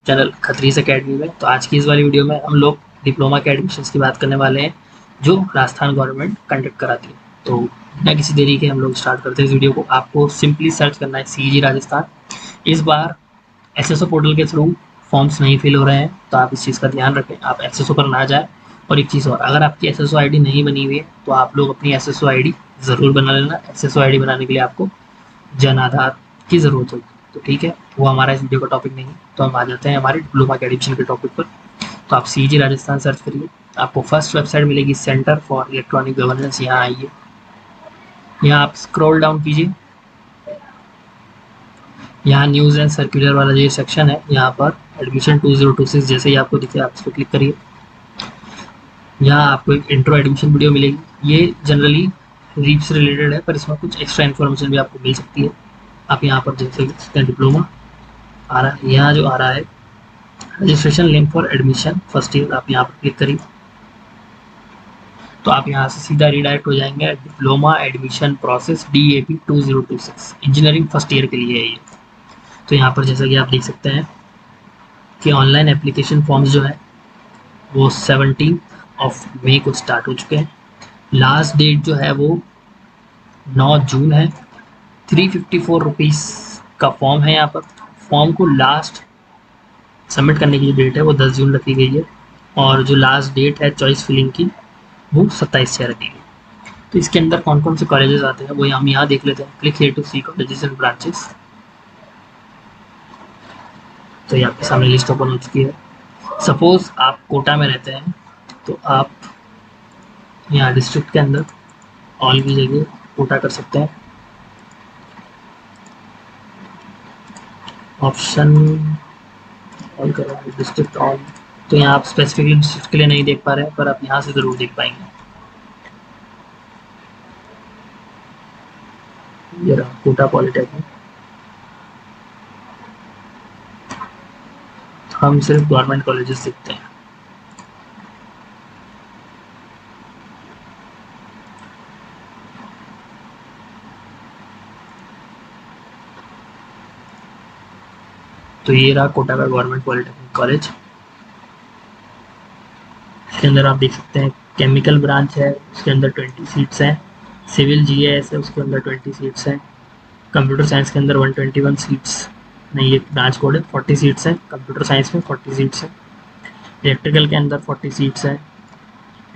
Channel खतरीस academy में। तो आज की इस वाली वीडियो में हम लोग डिप्लोमा के एडमिशन्स की बात करने वाले हैं जो राजस्थान गवर्नमेंट कंडक्ट कराती है। तो बिना किसी देरी के हम लोग स्टार्ट करते हैं इस वीडियो को। आपको सिंपली सर्च करना है CG राजस्थान। इस बार SSO पोर्टल के थ्रू फॉर्म्स नहीं फिल हो रहे हैं, तो आप इस चीज़ का ध्यान रखें, आप SSO पर ना जाए। और एक चीज़ और, अगर आपकी SSO ID नहीं बनी हुई है तो आप लोग अपनी SSO ID ज़रूर बना लेना। SSO ID बनाने के लिए आपको जन आधार की ज़रूरत होगी। तो ठीक है, वो हमारा इस वीडियो का टॉपिक नहीं है। तो हम आ जाते हैं हमारे डिप्लोमा के एडमिशन के टॉपिक पर। तो आप CG राजस्थान सर्च करिए, आपको फर्स्ट वेबसाइट मिलेगी सेंटर फॉर इलेक्ट्रॉनिक गवर्नेंस। यहाँ आइए, यहाँ आप स्क्रॉल डाउन कीजिए, यहाँ न्यूज़ एंड सर्कुलर वाला जो सेक्शन है, यहाँ पर एडमिशन 2026 जैसे ही आपको दिखे आप इस पर क्लिक करिए। यहाँ आपको एक इंट्रो एडमिशन वीडियो मिलेगी। ये जनरली रीप से रिलेटेड है, पर इसमें कुछ एक्स्ट्रा इन्फॉर्मेशन भी आपको मिल सकती है। आप यहाँ पर जैसे देख सकते हैं डिप्लोमा आ रहा है, यहाँ जो आ रहा है registration link for admission first year, आप यहाँ पर क्लिक करिए। तो आप यहाँ से सीधा रीडायरेक्ट हो जाएंगे diploma admission process DAP 2026 engineering first year के लिए है ये। तो यहाँ पर जैसा कि आप देख सकते हैं कि ऑनलाइन एप्लीकेशन फॉर्म्स जो है वो 17 मई को स्टार्ट हो चुके हैं। लास्ट डेट जो है वो 9 जून है। 354 रुपीज़ का फॉर्म है। यहाँ पर फॉर्म को लास्ट सबमिट करने की जो डेट है वो 10 जून रखी गई है, और जो लास्ट डेट है चॉइस फिलिंग की वो 27 से रखी गई। तो इसके अंदर कौन कौन से कॉलेजेस आते हैं वो हम यहाँ देख लेते हैं। Click here to see colleges and branches. तो ये आपके सामने लिस्ट ओपन हो चुकी है। सपोज आप कोटा में रहते हैं तो आप यहाँ डिस्ट्रिक्ट के अंदर ऑल की जगह कोटा कर सकते हैं। ऑप्शन ऑल करो, डिस्ट्रिक्ट ऑल। तो यहाँ आप स्पेसिफिकली डिस्ट्रिक्ट के लिए नहीं देख पा रहे हैं, पर आप यहाँ से ज़रूर देख पाएंगे। ये रहा कोटा पॉलिटेक्निक। हम सिर्फ गवर्नमेंट कॉलेजेस देखते हैं। तो ये रहा कोटा का गवर्नमेंट पॉलिटेक्निक कॉलेज। इसके अंदर आप देख सकते हैं केमिकल ब्रांच है, उसके अंदर 20 सीट्स हैं। सिविल GIS है, उसके अंदर 20 सीट्स हैं। कंप्यूटर साइंस के अंदर 121 सीट्स नहीं, ये ब्रांच कोड है, 40 सीट्स हैं। कंप्यूटर साइंस में 40 सीट्स हैं। इलेक्ट्रिकल के अंदर 40 सीट्स हैं।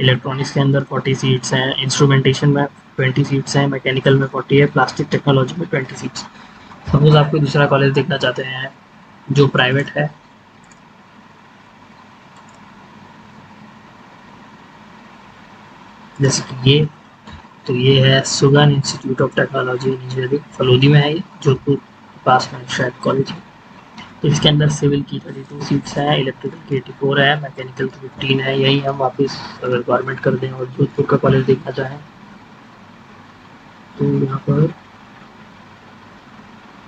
इलेक्ट्रॉनिक्स के अंदर 40 सीट्स हैं। इंस्ट्रूमेंटेशन में 20 सीट्स हैं। मैकेनिकल में 40 है। प्लास्टिक टेक्नोलॉजी में 20 सीट्स। सपोज आप कोई दूसरा कॉलेज देखना चाहते हैं जो प्राइवेट है, जैसे कि ये, तो ये है Sugan institute of technology engineering, Phalodi में है, ये जोधपुर के पास में शायद कॉलेज है। तो इसके अंदर सिविल की 32 सीट्स हैं, इलेक्ट्रिकल की 84 है, मैकेनिकल की 15 है। यही हम वापस अगर गवर्नमेंट कर दें और जोधपुर का कॉलेज देखना चाहें तो यहाँ पर,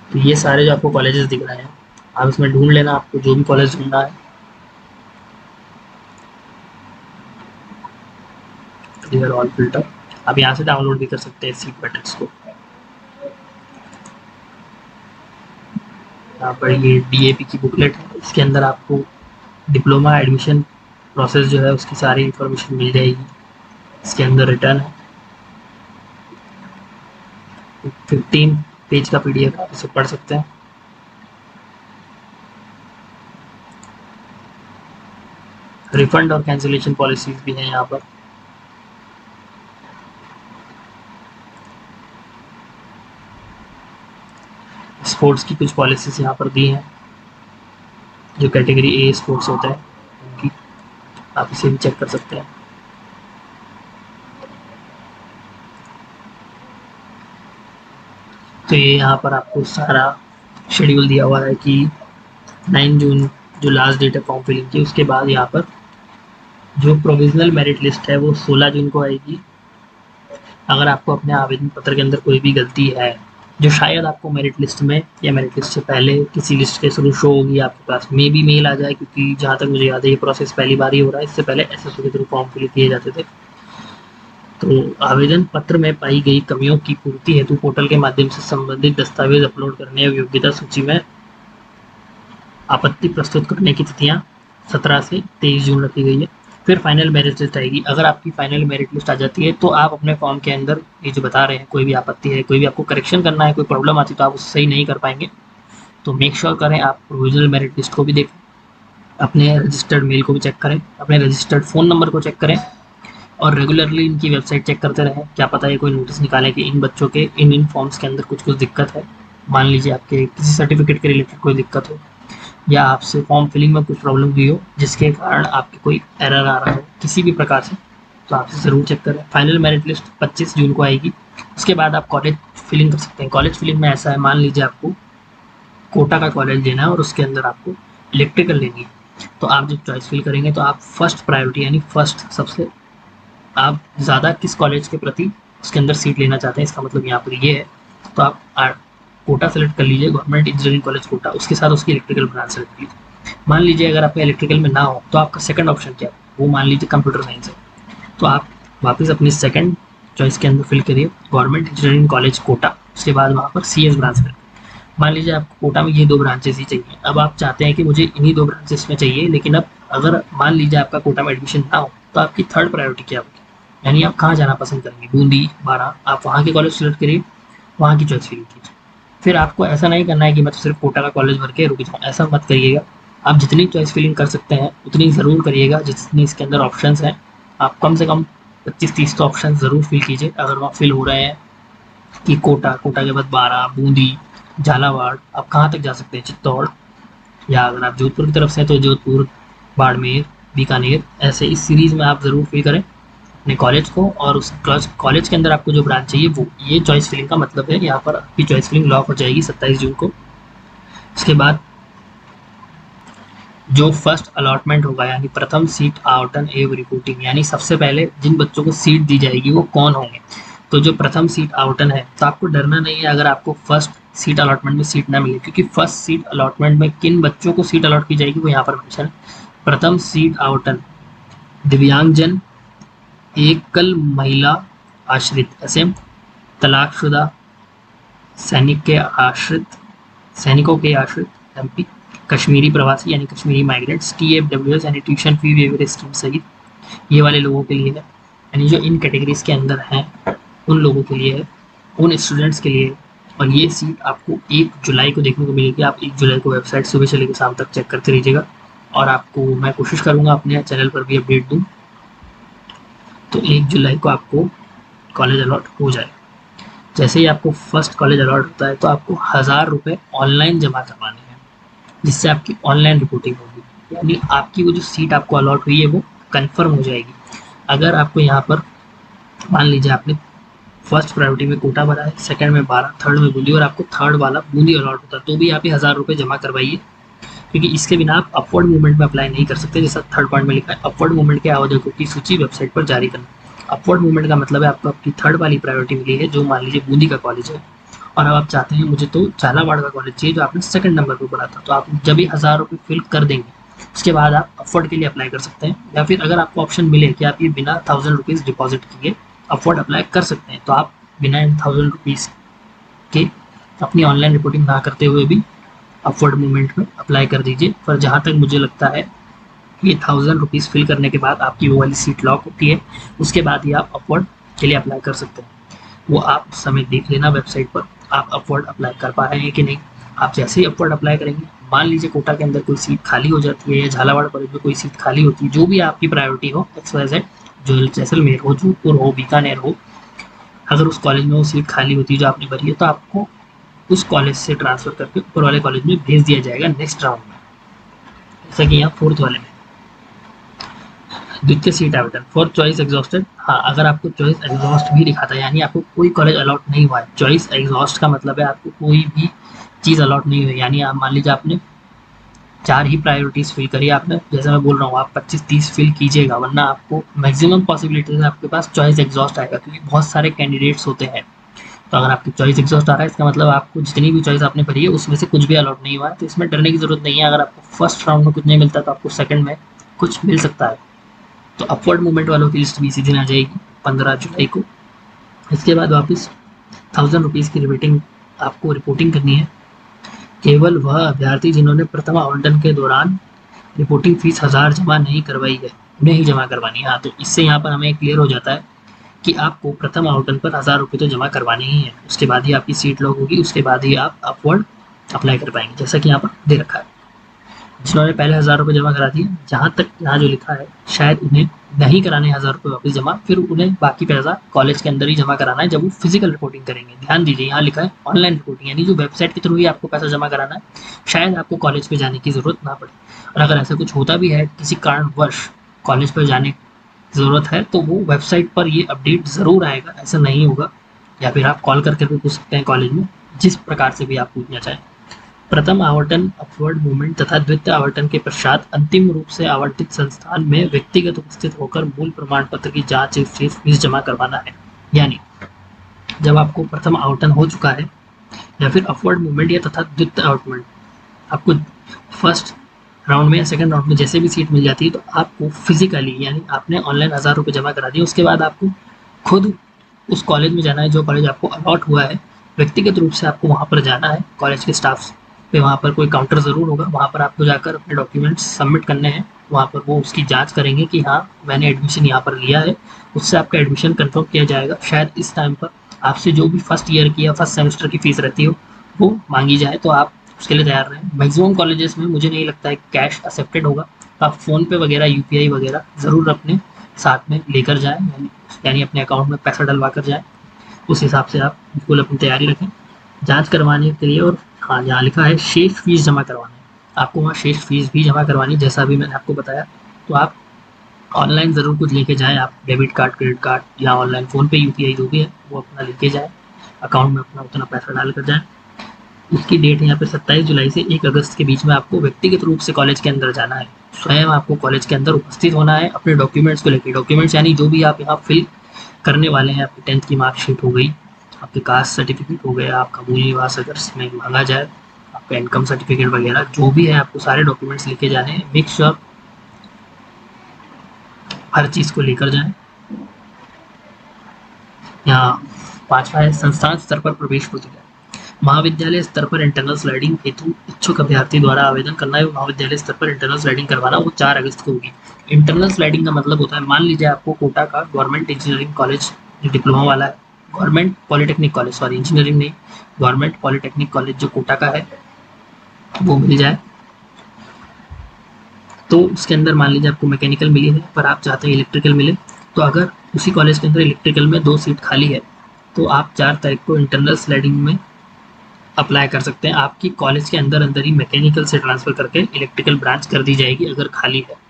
तो ये सारे जो आपको कॉलेजेस दिख रहे हैं आप इसमें ढूंढ लेना, आपको जो भी कॉलेज ढूंढना है। क्लियर ऑल फिल्टर, आप यहाँ से डाउनलोड भी कर सकते हैं सीट पैटर्न्स को। यहाँ पर ये DAP की बुकलेट है, इसके अंदर आपको डिप्लोमा एडमिशन प्रोसेस जो है उसकी सारी इंफॉर्मेशन मिल जाएगी। इसके अंदर रिटर्न है, 15 पेज का PDF, आप इसे पढ़ सकते हैं। रिफंड और कैंसिलेशन पॉलिसीज भी हैं यहाँ पर। स्पोर्ट्स की कुछ पॉलिसीज यहाँ पर दी हैं, जो कैटेगरी A स्पोर्ट्स होता है उनकी, आप इसे भी चेक कर सकते हैं। तो ये यहाँ पर आपको सारा शेड्यूल दिया हुआ है कि 9 जून जो लास्ट डेट है फॉर्म फिलिंग की, उसके बाद यहाँ पर जो प्रोविजनल मेरिट लिस्ट है वो 16 जून को आएगी। अगर आपको अपने आवेदन पत्र के अंदर कोई भी गलती है जो शायद आपको मेरिट लिस्ट में या मेरिट लिस्ट से पहले किसी लिस्ट के थ्रू शो होगी, आपके पास मे भी मेल आ जाए, क्योंकि जहाँ तक मुझे याद है ये प्रोसेस पहली बार ही हो रहा है। इससे पहले SSO के थ्रू फॉर्म फिल किए जाते थे। तो आवेदन पत्र में पाई गई कमियों की पूर्ति हेतु पोर्टल के माध्यम से संबंधित दस्तावेज अपलोड करने और योग्यता सूची में आपत्ति प्रस्तुत करने की तिथियां 17 से 23 जून रखी गई है। फिर फाइनल मेरिट लिस्ट आएगी। अगर आपकी फाइनल मेरिट लिस्ट आ जाती है तो आप अपने फॉर्म के अंदर ये जो बता रहे हैं, कोई भी आपत्ति है, कोई भी आपको करेक्शन करना है, कोई प्रॉब्लम आती है तो आप उससे सही नहीं कर पाएंगे, तो मेक श्योर करें आप प्रोविजनल मेरिट लिस्ट को भी देखें, अपने रजिस्टर्ड मेल को भी चेक करें, अपने रजिस्टर्ड फ़ोन नंबर को चेक करें और रेगुलरली इनकी वेबसाइट चेक करते रहें। क्या पता है कोई नोटिस निकाले कि इन बच्चों के इन फॉर्म्स के अंदर कुछ दिक्कत है। मान लीजिए आपके किसी सर्टिफिकेट के रिलेटेड कोई दिक्कत हो या आपसे फॉर्म फिलिंग में कुछ प्रॉब्लम हुई हो जिसके कारण आपके कोई एरर आ रहा हो किसी भी प्रकार से, तो आप ज़रूर चेक करें। फाइनल मेरिट लिस्ट 25 जून को आएगी। उसके बाद आप कॉलेज फिलिंग कर सकते हैं। कॉलेज फिलिंग में ऐसा है, मान लीजिए आपको कोटा का कॉलेज लेना है और उसके अंदर आपको इलेक्ट्रिकल लेनी है, तो आप जब चॉइस फिल करेंगे तो आप फर्स्ट प्रायोरिटी यानी फर्स्ट सबसे आप ज़्यादा किस कॉलेज के प्रति उसके अंदर सीट लेना चाहते हैं, इसका मतलब यहाँ पर ये है। तो आप कोटा सेलेक्ट कर लीजिए, गवर्नमेंट इंजीनियरिंग कॉलेज कोटा, उसके साथ उसकी इलेक्ट्रिकल ब्रांच सेलेक्ट कीजिए। मान लीजिए अगर आपका इलेक्ट्रिकल में ना हो तो आपका सेकंड ऑप्शन क्या है, वो मान लीजिए कंप्यूटर साइंस है, तो आप वापस अपनी सेकंड चॉइस के अंदर फिल करिए गवर्नमेंट इंजीनियरिंग कॉलेज कोटा, उसके बाद वहाँ पर CS ब्रांच सेलेक्ट। मान लीजिए आपको कोटा में ये 2 ब्रांचेस ही चाहिए, अब आप चाहते हैं कि मुझे इन्हीं 2 ब्रांचेस में चाहिए, लेकिन अब अगर मान लीजिए आपका कोटा में एडमिशन ना हो तो आपकी थर्ड प्रायोरिटी क्या होगी, यानी आप कहाँ जाना पसंद करेंगे, बूंदी, बारा, आप वहाँ के कॉलेज सेलेक्ट करिए, वहाँ की चॉइस फिल कीजिए। फिर आपको ऐसा नहीं करना है कि मैं तो सिर्फ कोटा का कॉलेज भर के रुक जाऊँ, ऐसा मत करिएगा। आप जितनी चॉइस फिलिंग कर सकते हैं उतनी ज़रूर करिएगा, जितनी इसके अंदर ऑप्शंस हैं आप कम से कम 25-30 तो ऑप्शन ज़रूर फिल कीजिए। अगर वहाँ फिल हो रहे हैं कि कोटा के बाद बारा, बूंदी, झालावाड़, आप कहाँ तक जा सकते हैं, चित्तौड़, या अगर आप जोधपुर की तरफ से हैं तो जोधपुर, बाड़मेर, बीकानेर, ऐसे इस सीरीज़ में आप ज़रूर फिल करें अपने कॉलेज को, और उस कॉलेज के अंदर आपको जो ब्रांच चाहिए वो, ये चॉइस फिलिंग का मतलब है। यहाँ पर आपकी चॉइस फिलिंग लॉक हो जाएगी 27 जून को। इसके बाद जो फर्स्ट अलॉटमेंट होगा यानी प्रथम सीट आवंटन एवं रिपोर्टिंग, यानी सबसे पहले जिन बच्चों को सीट दी जाएगी वो कौन होंगे, तो जो प्रथम सीट आवंटन है, तो आपको डरना नहीं है अगर आपको फर्स्ट सीट अलॉटमेंट में सीट ना मिले, क्योंकि फर्स्ट सीट अलॉटमेंट में किन बच्चों को सीट अलॉट की जाएगी वो यहाँ पर मेंशन है। प्रथम सीट आवंटन दिव्यांगजन, एकल महिला आश्रित, ऐसे तलाकशुदा, सैनिकों के आश्रित MP, कश्मीरी प्रवासी यानी कश्मीरी माइग्रेंट्स, TFWS यानी ट्यूशन फी वेवर स्कीम सहित ये वाले लोगों के लिए है, यानी जो इन कैटेगरीज के अंदर हैं उन लोगों के लिए है, उन स्टूडेंट्स के लिए। और ये सीट आपको 1 जुलाई को देखने को मिलेगी। आप 1 जुलाई को वेबसाइट सुबह से लेकर शाम तक चेक करते रहिएगा, और आपको मैं कोशिश करूँगा अपने चैनल पर भी अपडेट दूँ, तो 1 जुलाई को आपको कॉलेज अलॉट हो जाए। जैसे ही आपको फर्स्ट कॉलेज अलॉट होता है तो आपको 1000 रुपये ऑनलाइन जमा करवाने हैं, जिससे आपकी ऑनलाइन रिपोर्टिंग होगी, यानी आपकी वो जो सीट आपको अलॉट हुई है वो कंफर्म हो जाएगी। अगर आपको यहाँ पर मान लीजिए आपने फर्स्ट प्रायोरिटी में कोटा भरा है, सेकंड में बारा, थर्ड में बूंदी, और आपको थर्ड वाला बूंदी अलॉट होता है, तो भी आप ये 1000 रुपये जमा करवाइए, क्योंकि इसके बिना आप अपवर्ड मूवमेंट में अप्लाई नहीं कर सकते। जैसा थर्ड पॉइंट में लिखा है, अपवर्ड मूवमेंट के आवेदकों की सूची वेबसाइट पर जारी करना। अपवर्ड मूवमेंट का मतलब है आपको आपकी थर्ड वाली प्रायोरिटी मिली है, जो मान लीजिए बूंदी का कॉलेज है, और अब आप चाहते हैं मुझे तो झालावाड़ का कॉलेज चाहिए जो आपने सेकंड नंबर पर पढ़ा था, तो आप जब ही 1000 रुपये फिल कर देंगे उसके बाद आप अपवर्ड के लिए अप्लाई कर सकते हैं। या फिर अगर आपको ऑप्शन मिले कि आप ये बिना 1000 रुपीज़ डिपॉजिट किए अपवर्ड अप्लाई कर सकते हैं, तो आप बिना 1000 रुपीज़ के अपनी ऑनलाइन रिपोर्टिंग ना करते हुए भी अपवर्ड मूवमेंट में अप्लाई कर दीजिए। पर जहाँ तक मुझे लगता है ये 1000 रुपीज़ फिल करने के बाद आपकी वो वाली सीट लॉक होती है, उसके बाद ही आप अपवर्ड के लिए अप्लाई कर सकते हैं। वो आप समय देख लेना वेबसाइट पर आप अपवर्ड अप्लाई कर पा रहे हैं कि नहीं। आप जैसे ही अपवर्ड अप्लाई करेंगे, मान लीजिए कोटा के अंदर कोई सीट खाली हो जाती है या झालावाड़ कॉलेज में कोई सीट खाली होती है, जो भी आपकी प्रायोरिटी हो, XYZ, जो जैसलमेर हो, जोधपुर हो, बीकानेर हो, अगर उस कॉलेज में वो सीट खाली होती है जो आपने भरी है, तो आपको उस कॉलेज से ट्रांसफ़र करके ऊपर वाले कॉलेज में भेज दिया जाएगा नेक्स्ट राउंड में, जैसा कि यहाँ फोर्थ वाले में। द्वितीय सीट आवेदन फॉर चॉइस एग्जॉस्टेड। हाँ, अगर आपको चॉइस एग्जॉस्ट भी दिखाता है, यानी आपको कोई कॉलेज अलॉट नहीं हुआ है, चॉइस एग्जॉस्ट का मतलब है आपको कोई भी चीज़ अलॉट नहीं हुई, यानी आप मान लीजिए आपने 4 ही प्रायोरिटीज़ फिल करी आपने, जैसे मैं बोल रहा हूँ आप 25-30 फिल कीजिएगा, वरना आपको मैक्सिमम पॉसिबिलिटीज है आपके पास चॉइस एग्जॉस्ट आएगा, क्योंकि बहुत सारे कैंडिडेट्स होते हैं। तो अगर आपकी चॉइस एग्जॉस्ट आ रहा है, इसका मतलब आपको जितनी भी चॉइस आपने भरी है उसमें से कुछ भी अलॉट नहीं हुआ है, तो इसमें डरने की जरूरत नहीं है। अगर आपको फर्स्ट राउंड में कुछ नहीं मिलता तो आपको सेकंड में कुछ मिल सकता है। तो अपवर्ड मूवमेंट वालों की लिस्ट भी इसी दिन आ जाएगी 15 जुलाई को। इसके बाद वापस 1000 रुपीज़ की रिपोर्टिंग आपको रिपोर्टिंग करनी है। केवल वह अभ्यर्थी जिन्होंने प्रथम आवंटन के दौरान रिपोर्टिंग फीस 1000 जमा नहीं करवाई है उन्हें ही जमा करवानी है। हाँ, तो इससे यहाँ पर हमें क्लियर हो जाता है कि आपको प्रथम आवंटन पर 1000 रुपये तो जमा करवाने ही है, उसके बाद ही आपकी सीट लॉक होगी, उसके बाद ही आप अपवर्ड अप्लाई कर पाएंगे, जैसा कि यहाँ पर दे रखा है। जिन्होंने पहले 1000 रुपये जमा करा दिए, जहाँ तक यहाँ जो लिखा है शायद उन्हें नहीं कराने 1000 रुपये वापस जमा, फिर उन्हें बाकी पैसा कॉलेज के अंदर ही जमा कराना है जब वो फिजिकल रिपोर्टिंग करेंगे। ध्यान दीजिए, यहाँ लिखा है ऑनलाइन रिपोर्टिंग, यानी जो वेबसाइट के थ्रू ही आपको पैसा जमा कराना है, शायद आपको कॉलेज पे जाने की ज़रूरत ना पड़े। और अगर ऐसा कुछ होता भी है, किसी कारणवश कॉलेज पर जाने की ज़रूरत है, तो वो वेबसाइट पर ये अपडेट ज़रूर आएगा, ऐसा नहीं होगा। या फिर आप कॉल करके भी पूछ सकते हैं कॉलेज में, जिस प्रकार से भी आप पूछना चाहें। प्रथम आवंटन अपवर्ड मूवमेंट तथा द्वितीय आवंटन के पश्चात अंतिम रूप से आवंटित संस्थान में व्यक्तिगत उपस्थित होकर मूल प्रमाण पत्र की जांच फीस जमा करवाना है। यानी जब आपको प्रथम आवंटन हो चुका है या फिर अपवर्ड मूवमेंट या तथा द्वितीय आवंटन आपको फर्स्ट राउंड में या सेकंड राउंड में जैसे भी सीट मिल जाती है, तो आपको फिजिकली, यानी आपने ऑनलाइन 1000 रुपये जमा करा दिए, उसके बाद आपको खुद उस कॉलेज में जाना है जो कॉलेज आपको अलॉट हुआ है। व्यक्तिगत रूप से आपको वहाँ पर जाना है, कॉलेज के स्टाफ पे वहाँ पर कोई काउंटर ज़रूर होगा, वहाँ पर आपको जाकर अपने डॉक्यूमेंट्स सबमिट करने हैं। वहाँ पर वो उसकी जांच करेंगे कि हाँ मैंने एडमिशन यहाँ पर लिया है, उससे आपका एडमिशन कंफर्म किया जाएगा। शायद इस टाइम पर आपसे जो भी फर्स्ट ईयर की या फर्स्ट सेमेस्टर की फ़ीस रहती हो वो मांगी जाए, तो आप उसके लिए तैयार रहें। मैक्सिमम कॉलेजेस में मुझे नहीं लगता है कैश एक्सेप्टेड होगा, तो आप फ़ोनपे वगैरह UPI वगैरह ज़रूर अपने साथ में लेकर जाएँ, यानी अपने अकाउंट में पैसा डलवा कर जाएँ। उस हिसाब से आप बिल्कुल अपनी तैयारी रखें जांच करवाने के लिए। और हाँ, यहाँ लिखा है शेष फीस जमा करवाना है, आपको वहाँ शेष फीस भी जमा करवानी, जैसा अभी मैंने आपको बताया। तो आप ऑनलाइन ज़रूर कुछ लेके जाएँ, आप डेबिट कार्ड, क्रेडिट कार्ड या ऑनलाइन फ़ोनपे UPI जो भी है वो अपना लेके जाएँ, अकाउंट में अपना उतना पैसा डाल कर जाएँ। उसकी डेट यहाँ पे 27 जुलाई से 1 अगस्त के बीच में आपको व्यक्तिगत रूप से कॉलेज के अंदर जाना है। स्वयं आपको कॉलेज के अंदर उपस्थित होना है अपने डॉक्यूमेंट्स को लेकर। डॉक्यूमेंट्स यानी जो भी आप यहाँ फिल करने वाले हैं, आपकी 10th की मार्कशीट हो गई, आपके कास्ट सर्टिफिकेट हो गया, आपका मूल निवास अगर इसमें मांगा जाए, आपका इनकम सर्टिफिकेट वगैरह जो भी है, आपको सारे डॉक्यूमेंट्स लेके जाने हैं। मेक श्योर हर चीज़ को लेकर जाएं। यहाँ 5वां है संस्थान स्तर पर प्रवेश प्रक्रिया। महाविद्यालय स्तर पर इंटरनल स्लाइडिंग हेतु इच्छुक अभ्यर्थी द्वारा आवेदन करना है। महाविद्यालय स्तर पर इंटरनल स्लाइडिंग करवाना वो 4 अगस्त को होगी। इंटरनल स्लाइडिंग का मतलब होता है, मान लीजिए आपको कोटा का गवर्नमेंट इंजीनियरिंग कॉलेज जो डिप्लोमा वाला है, government polytechnic college, sorry engineering नहीं, गवर्नमेंट पॉलिटेक्निक कॉलेज जो कोटा का है वो मिल जाए, तो उसके अंदर मान लीजिए आपको मैकेनिकल मिली है पर आप चाहते हैं इलेक्ट्रिकल मिले, तो अगर उसी कॉलेज के अंदर इलेक्ट्रिकल में 2 सीट खाली है तो आप 4 तारीख को इंटरनल स्लाइडिंग में अप्लाई कर सकते हैं। आपकी कॉलेज के अंदर अंदर ही मैकेनिकल से ट्रांसफ़र करके इलेक्ट्रिकल ब्रांच कर दी जाएगी अगर खाली है।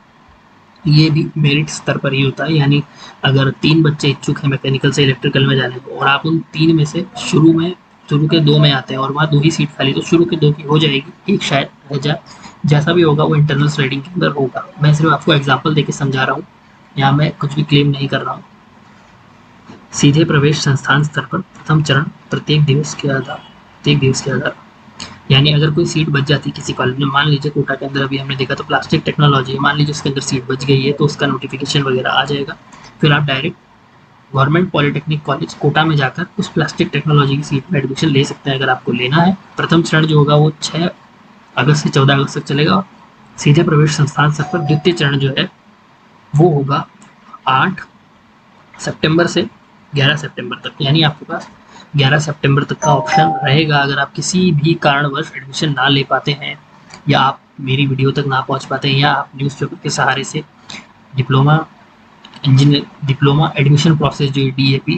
ये भी मेरिट स्तर पर ही होता है, यानी अगर 3 बच्चे इच्छुक हैं मैकेनिकल से इलेक्ट्रिकल में जाने को और आप उन 3 में से शुरू के 2 में आते हैं और वहाँ 2 ही सीट खाली, तो शुरू के 2 की हो जाएगी, एक शायद रह जाए, जैसा भी होगा वो इंटरनल स्लाइडिंग के अंदर होगा। मैं सिर्फ आपको एग्जाम्पल देके समझा रहा हूँ, यहाँ मैं कुछ भी क्लेम नहीं कर रहा हूँ। सीधे प्रवेश संस्थान स्तर पर प्रथम चरण प्रत्येक दिवस के आधार, यानी अगर कोई सीट बच जाती है किसी कॉलेज में, मान लीजिए कोटा के अंदर अभी हमने देखा तो प्लास्टिक टेक्नोलॉजी, मान लीजिए उसके अंदर सीट बच गई है तो उसका नोटिफिकेशन वगैरह आ जाएगा, फिर आप direct government polytechnic college Kota में जाकर उस प्लास्टिक टेक्नोलॉजी की सीट में एडमिशन ले सकते हैं अगर आपको लेना है। प्रथम चरण जो होगा वो 6 अगस्त से 14 अगस्त तक चलेगा। सीधे प्रवेश संस्थान स्तर पर द्वितीय चरण जो है वो होगा 8 सितंबर से 11 सितंबर तक, यानी आपके पास 11 सितंबर तक का ऑप्शन रहेगा। अगर आप किसी भी कारणवश एडमिशन ना ले पाते हैं या आप मेरी वीडियो तक ना पहुंच पाते हैं या आप न्यूज़पेपर के सहारे से डिप्लोमा एडमिशन प्रोसेस जो DAP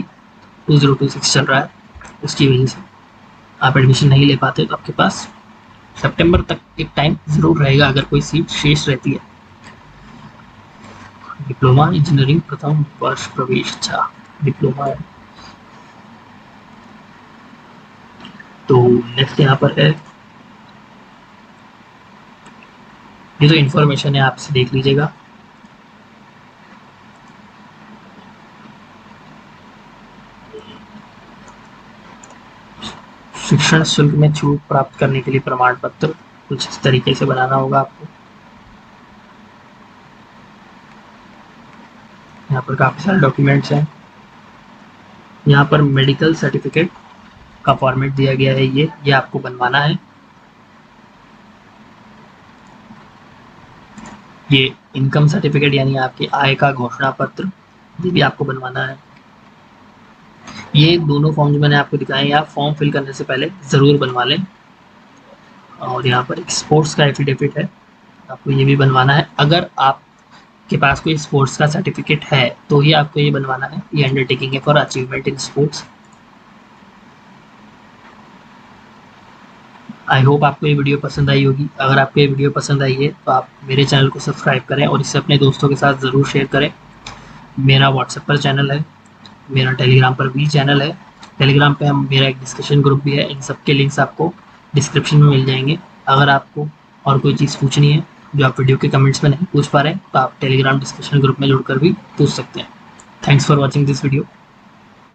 2026 चल रहा है उसकी वजह से आप एडमिशन नहीं ले पाते, तो आपके पास सितंबर तक एक टाइम ज़रूर रहेगा अगर कोई सीट शेष रहती है। डिप्लोमा इंजीनियरिंग प्रथम वर्ष प्रवेश, अच्छा डिप्लोमा है। तो नेक्स्ट यहाँ पर है, ये तो इन्फॉर्मेशन है आपसे देख लीजिएगा। शिक्षण शुल्क में छूट प्राप्त करने के लिए प्रमाण पत्र कुछ इस तरीके से बनाना होगा आपको। यहाँ पर काफ़ी सारे डॉक्यूमेंट्स हैं। यहाँ पर मेडिकल सर्टिफिकेट का फॉर्मेट दिया गया है, ये आपको बनवाना है। ये इनकम सर्टिफिकेट यानी आपके आय का घोषणा पत्र, ये भी आपको बनवाना है। ये दोनों फॉर्म जो मैंने आपको दिखाए, आप फॉर्म फिल करने से पहले ज़रूर बनवा लें। और यहाँ पर एक स्पोर्ट्स का एफिडेविट है, आपको ये भी बनवाना है। अगर आपके पास कोई स्पोर्ट्स का सर्टिफिकेट है तो ही आपको ये बनवाना है। ये अंडरटेकिंग है for achievement in sports. I hope आपको ये वीडियो पसंद आई होगी। अगर आपको ये वीडियो पसंद आई है तो आप मेरे चैनल को सब्सक्राइब करें और इसे अपने दोस्तों के साथ ज़रूर शेयर करें। मेरा व्हाट्सएप पर चैनल है, मेरा टेलीग्राम पर भी चैनल है। टेलीग्राम पे हम मेरा एक डिस्कशन ग्रुप भी है, इन सब के लिंक्स आपको डिस्क्रिप्शन में मिल जाएंगे। अगर आपको और कोई चीज़ पूछनी है जो आप वीडियो के कमेंट्स में नहीं पूछ पा रहे हैं तो आप टेलीग्राम डिस्कशन ग्रुप में जुड़कर भी पूछ सकते हैं। Thanks for watching this video.